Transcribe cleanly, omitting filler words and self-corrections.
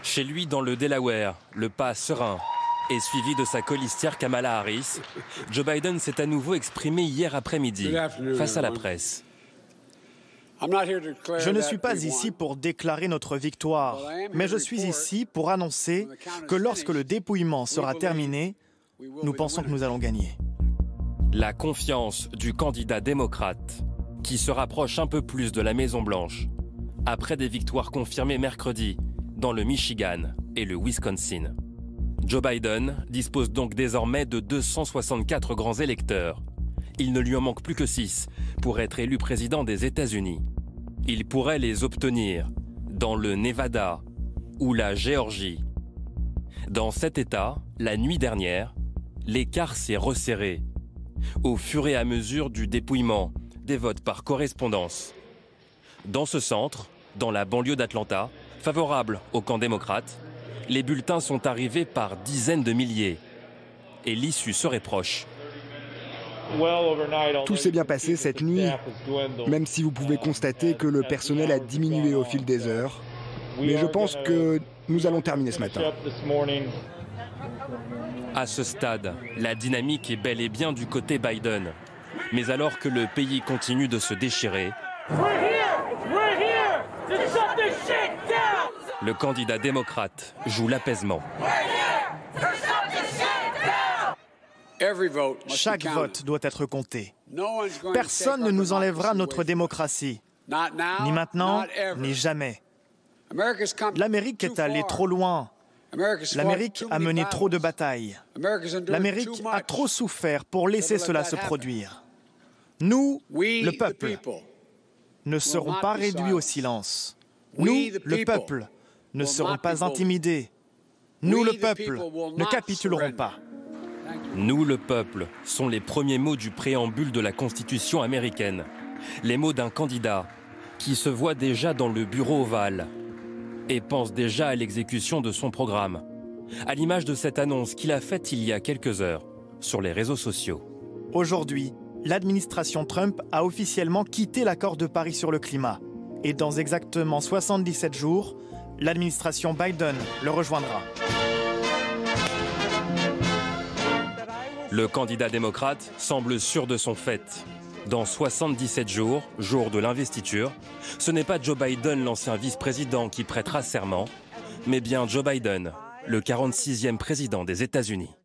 Chez lui, dans le Delaware, le pas serein est suivi de sa colistière Kamala Harris. Joe Biden s'est à nouveau exprimé hier après-midi face à la presse. Je ne suis pas ici pour déclarer notre victoire, mais je suis ici pour annoncer que lorsque le dépouillement sera terminé, nous pensons que nous allons gagner. La confiance du candidat démocrate qui se rapproche un peu plus de la Maison-Blanche après des victoires confirmées mercredi dans le Michigan et le Wisconsin. Joe Biden dispose donc désormais de 264 grands électeurs. Il ne lui en manque plus que 6 pour être élu président des États-Unis. Il pourrait les obtenir dans le Nevada ou la Géorgie. Dans cet État, la nuit dernière, l'écart s'est resserré au fur et à mesure du dépouillement des votes par correspondance. Dans ce centre, dans la banlieue d'Atlanta, favorable au camp démocrate, les bulletins sont arrivés par dizaines de milliers et l'issue serait proche. Tout s'est bien passé cette nuit, même si vous pouvez constater que le personnel a diminué au fil des heures. Mais je pense que nous allons terminer ce matin. À ce stade, la dynamique est bel et bien du côté Biden. Mais alors que le pays continue de se déchirer, le candidat démocrate joue l'apaisement. Chaque vote doit être compté. Personne ne nous enlèvera notre démocratie, ni maintenant, ni jamais. L'Amérique est allée trop loin. L'Amérique a mené trop de batailles. L'Amérique a trop souffert pour laisser cela se produire. Nous, le peuple, ne serons pas réduits au silence. Nous, le peuple, ne serons pas intimidés. Nous, le peuple, ne capitulerons pas. Nous, le peuple, sont les premiers mots du préambule de la Constitution américaine. Les mots d'un candidat qui se voit déjà dans le bureau ovale et pense déjà à l'exécution de son programme, à l'image de cette annonce qu'il a faite il y a quelques heures sur les réseaux sociaux. Aujourd'hui, l'administration Trump a officiellement quitté l'accord de Paris sur le climat. Et dans exactement 77 jours, l'administration Biden le rejoindra. Le candidat démocrate semble sûr de son fait. Dans 77 jours, jour de l'investiture, ce n'est pas Joe Biden, l'ancien vice-président, qui prêtera serment, mais bien Joe Biden, le 46e président des États-Unis.